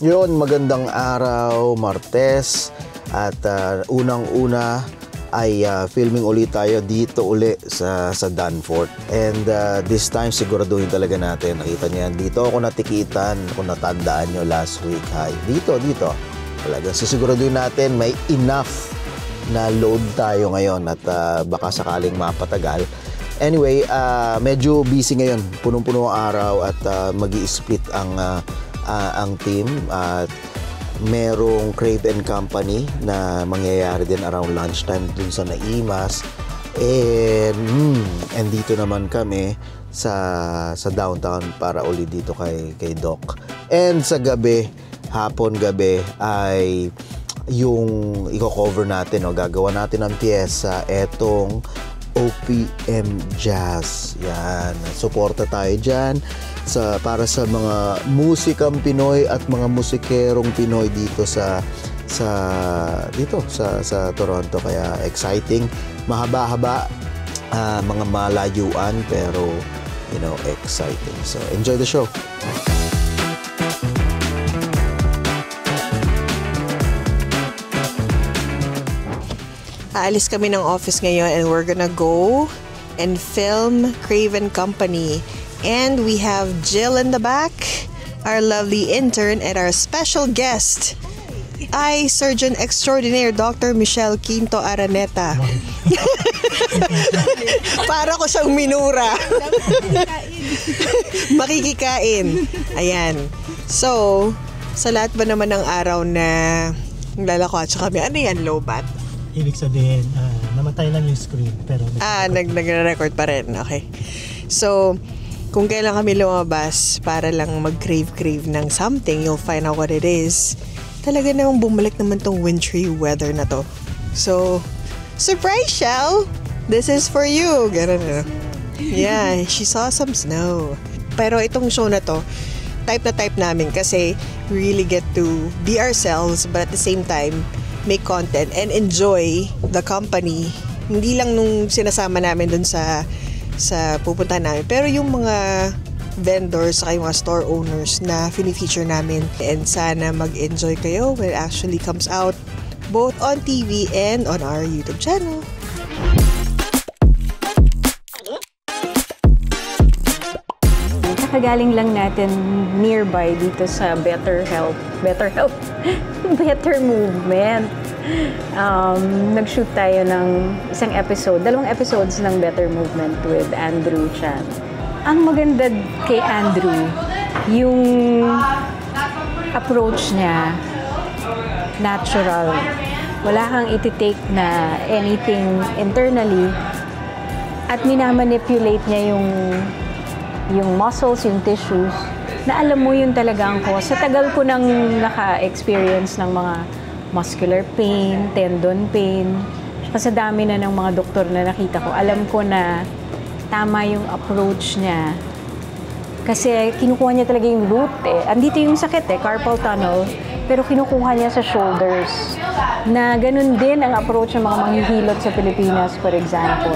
Yun, magandang araw, Martes. At unang-una ay filming ulit tayo dito uli sa Danforth. And this time, siguraduhin talaga natin. Nakita niyo yan. Dito ako natikitan, kung natandaan nyo last week. Hi. Dito. Talagang sisiguraduhin natin may enough na load tayo ngayon at baka sakaling mapatagal. Anyway, medyo busy ngayon. Punong-puno ang araw at mag-i-split ang team. At merong Crave & Company na mangyayari din around lunchtime dun sa Naimas. And dito naman kami sa downtown para uli dito kay Doc. And sa gabi, hapon-gabi ay yung i-cover natin o gagawa natin ng piyesa etong OPM Jazz. Yan, suporta tayo dyan para sa mga musikang Pinoy at mga musikerong Pinoy dito sa Toronto. Kaya exciting, mahaba-haba, mga malayuan pero exciting. So enjoy the show. Aalis kami ng office ngayon and we're gonna go and film Crave & Company. And we have Jill in the back, our lovely intern, and our special guest ay Surgeon Extraordinaire Dr. Michelle Quinto Araneta. Para ko siyang minura. Makikikain. Ayan. So, sa lahat ba naman ng araw na lalakotsa kami, ano yan, low bat? Ibig sabihin, namatay lang yung screen. Pero nagre-record pa rin. Okay. So, kung kailan kami lumabas para lang mag-crave ng something, you'll find out what it is. Talaga namang bumalik naman tong wintry weather na to. So, surprise, Shell! This is for you! Ganun na. Yeah, she saw some snow. Pero itong show na to, type namin kasi we really get to be ourselves but at the same time, make content and enjoy the company. Hindi lang nung sinasama namin dun sa pupuntahan namin, pero yung mga vendors at yung mga store owners na fini-feature namin. And sana mag-enjoy kayo when it actually comes out both on TV and on our YouTube channel. Kakagaling lang natin nearby dito sa Better Movement. Nag-shoot tayo ng dalawang episodes ng Better Movement with Andrew Chan. Ang maganda kay Andrew, yung approach niya, natural. Wala kang iti-take na anything internally at minamanipulate niya yung muscles, yung tissues, na alam mo yun talaga ang cause. Sa tagal ko nang naka-experience ng mga muscular pain, tendon pain, sa dami na ng mga doktor na nakita ko, alam ko na tama yung approach niya. Kasi kinukuha niya talaga yung root Andito yung sakit carpal tunnel, pero kinukuha niya sa shoulders. Na ganun din ang approach ng mga manghihilot sa Pilipinas, for example.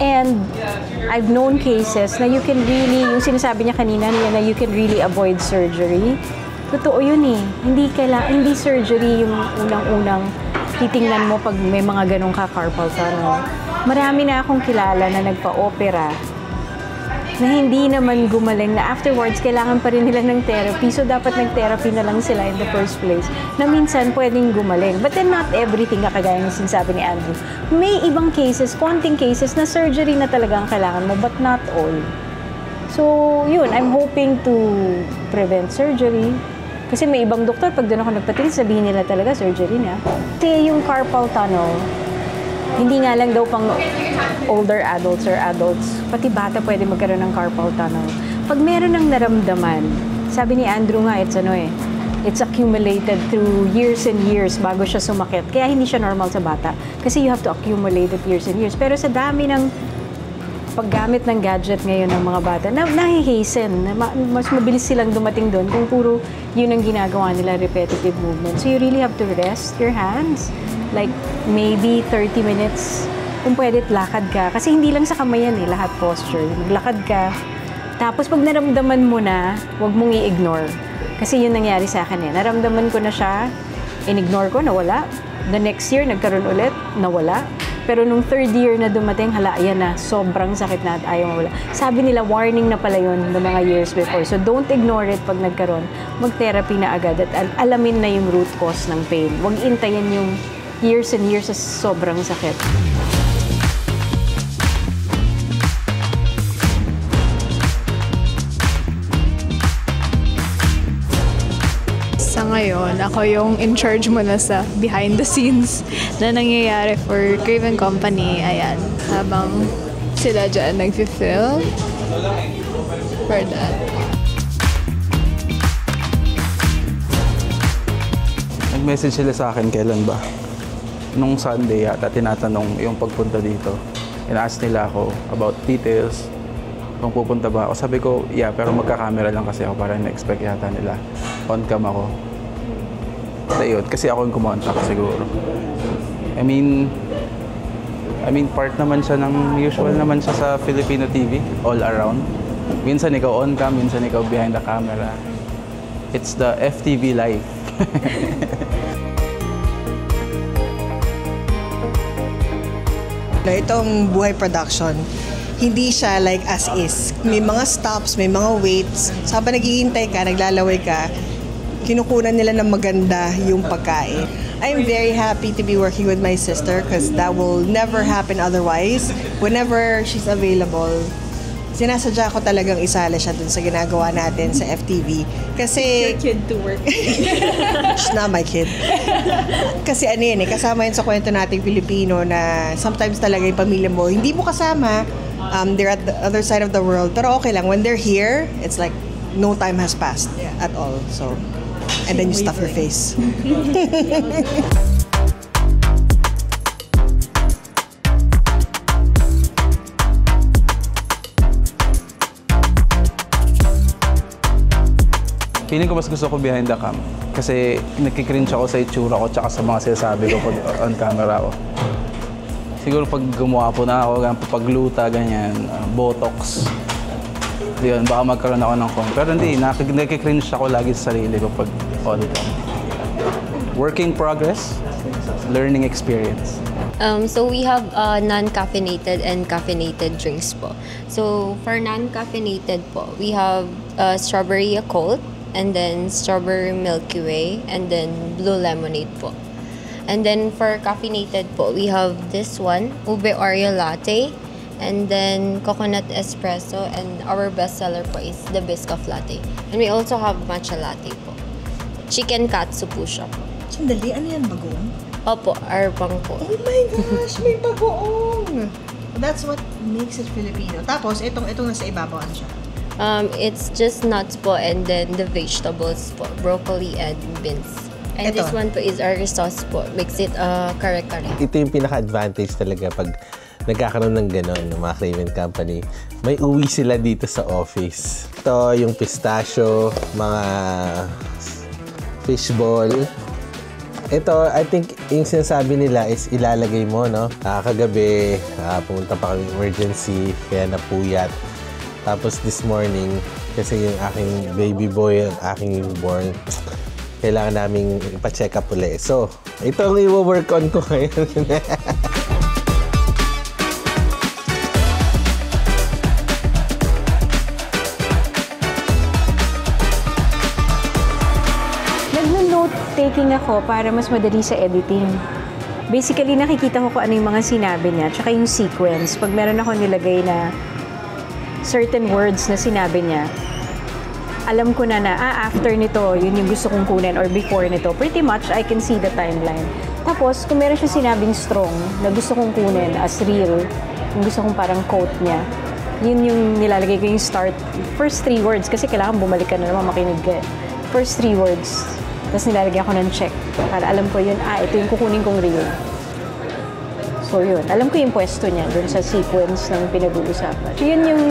And I've known cases na you can really, yung sinasabi niya kanina na you can really avoid surgery. Totoo yun Hindi surgery yung unang-unang titingnan mo pag may mga ganong carpal tunnel. Marami na akong kilala na nagpa-opera na hindi naman gumaling, na afterwards kailangan pa rin nila ng therapy. So dapat nag-therapy na lang sila in the first place na minsan pwedeng gumaling. But then not everything, kagaya ng sinasabi ni Andrew. May ibang cases, konting cases na surgery na talaga ang kailangan mo, but not all. So yun, I'm hoping to prevent surgery. Kasi may ibang doktor, pag doon ako nagpatingin, sabihin nila talaga surgery na. Kasi yung carpal tunnel, hindi nga lang daw pang older adults or adults, pati bata pwede magkaroon ng carpal tunnel. Pag meron ng naramdaman, sabi ni Andrew nga, it's accumulated through years and years bago siya sumakit. Kaya hindi siya normal sa bata. Kasi you have to accumulate it years and years. Pero sa dami ng paggamit ng gadget ngayon ng mga bata, nahihasten. Mas mabilis silang dumating doon kung puro yun ang ginagawa nila, repetitive movement. So you really have to rest your hands. Like maybe 30 minutes. Kung pwede, lakad ka. Kasi hindi lang sa kamay yan lahat posture. Maglakad ka. Tapos pag naramdaman mo na, huwag mong i-ignore. Kasi yun nangyari sa akin eh. Naramdaman ko na siya, in-ignore ko, nawala. The next year, nagkaroon ulit, nawala. Pero nung third year na dumating, hala, ayan na, sobrang sakit na at ayaw mawala. Sabi nila, warning na pala yun ng mga years before. So don't ignore it pag nagkaroon. Mag-therapy na agad at alamin na yung root cause ng pain. Huwag intayin yung years and years sa sobrang sakit. Sa ngayon, ako yung in charge muna sa behind the scenes na nangyayari for Craven Company. Ayan, habang sila dyan nag-film for that. Nag-message sila sa akin kailan ba? Nung Sunday yata, tinatanong yung pagpunta dito. Ina-ask nila ako about details, kung pupunta ba ako. Sabi ko, yeah, pero magka-camera lang kasi ako para na-expect yata nila. On-cam ako. Ayun, kasi ako yung kumontak siguro. I mean, part naman siya ng usual naman siya sa Filipino TV, all around. Minsan ikaw on-cam, minsan ikaw behind the camera. It's the FTV life. Itong Buhay Production, hindi siya like as is. May mga stops, may mga waits. So habang naghihintay ka, naglalaway ka, kinukunan nila ng maganda yung pagkain. I'm very happy to be working with my sister because that will never happen otherwise. Whenever she's available, sinasadya ko talagang isala siya dun sa ginagawa natin sa FTV. Kasi... Your kid to work. She's not my kid. Kasi ano yun kasama yun sa kwento nating Pilipino na sometimes talaga yung pamilya mo, hindi mo kasama, they're at the other side of the world. Pero okay lang, when they're here, it's like no time has passed at all. So, and then you stuff your face. Feeling ko mas gusto ko behind the cam. Kasi nakikringe ako sa itsura ko tsaka sa mga sinasabi ko pag on camera ko. Siguro pag gumawa po na ako, pagluta, ganyan, botox. Yun, baka magkaroon ako ng con. Pero hindi, nakikringe ako lagi sa sarili ko pag on cam. Work in progress, learning experience. So we have non-caffeinated and caffeinated drinks po. So for non-caffeinated po, we have strawberry Yakult, and then strawberry Milky Way, and then blue lemonade po. And then for caffeinated po, we have this one, ube Oreo latte, and then coconut espresso, and our bestseller po is the Biscoff latte. And we also have matcha latte po. Chicken katsu po siya po. Sandali, ano yan, bagoong? Opo, arbang po. Oh my gosh, may bagoong! That's what makes it Filipino. Tapos, itong nasa ibabaw, ano siya? It's just nuts po and then the vegetables po, broccoli and beans. And Ito. this one po is our sauce po, makes it kare-kare. Ito yung pinaka-advantage talaga pag nagkakaroon ng gano'n, ng mga Craven Company. May uwi sila dito sa office. Ito yung pistachio, mga fishball. Ito, I think, yung sinasabi nila is ilalagay mo, no? Kagabi, pumunta pa kami emergency, kaya napuyat. Tapos this morning, kasi yung aking baby boy, ang aking newborn, kailangan naming ipa-check up ulit. So, ito ang i-work on ko ngayon. Nag-note-taking ako para mas madali sa editing. Basically, nakikita ko kung ano yung mga sinabi niya, tsaka yung sequence. Pag meron ako nilagay na certain words na sinabi niya, alam ko na after nito, yun yung gusto kong kunin or before nito. Pretty much, I can see the timeline. Tapos, kung meron siya sinabing strong na gusto kong kunin as real, yung gusto kong parang quote niya, yun yung nilalagay ko yung start. First 3 words, kasi kailangan bumalik ka na naman makinig ka. First 3 words, tapos nilalagay ako ng check para alam ko yun, ito yung kukunin kong real. So yun, alam ko yung pwesto niya dun sa sequence ng pinag-uusapan. So yun yung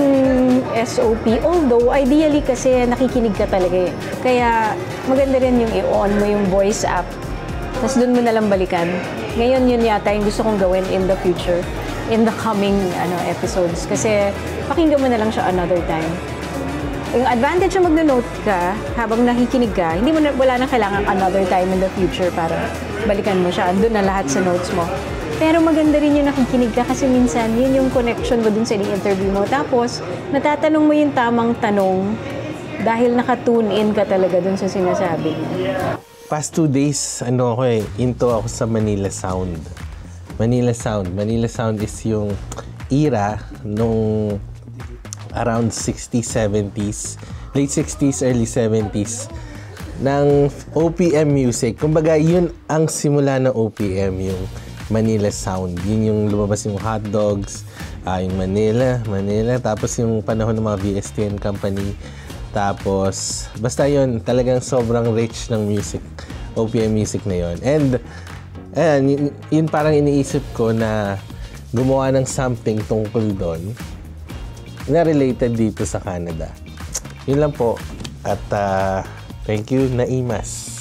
SOP. Although, ideally kasi nakikinig ka talaga eh. Kaya maganda rin yung i-on mo yung voice app. Tapos dun mo nalang balikan. Ngayon yun yata yung gusto kong gawin in the future. In the coming episodes. Kasi pakinggan mo na lang siya another time. Yung advantage na magno-note ka habang nakikinig ka, hindi mo wala nang kailangan another time in the future para balikan mo siya. Andun na lahat sa notes mo. Pero maganda rin yung nakikinig ka kasi minsan yun yung connection mo dun sa interview mo. Tapos, natatanong mo yung tamang tanong dahil naka-tune in ka talaga dun sa sinasabi niya. Past 2 days, into ako sa Manila Sound. Manila Sound is yung era nung around 60s, 70s, late 60s, early 70s ng OPM music. Kumbaga, yun ang simula ng OPM, yung Manila Sound. Yun yung lumabas yung Hot Dogs, yung Manila, tapos yung panahon ng mga VSTN company. Tapos, basta yun, talagang sobrang rich ng music, OPM music na yun. And, ayan, yun parang iniisip ko na gumawa ng something tungkol doon na related dito sa Canada. Yun lang po. At thank you, Naimas.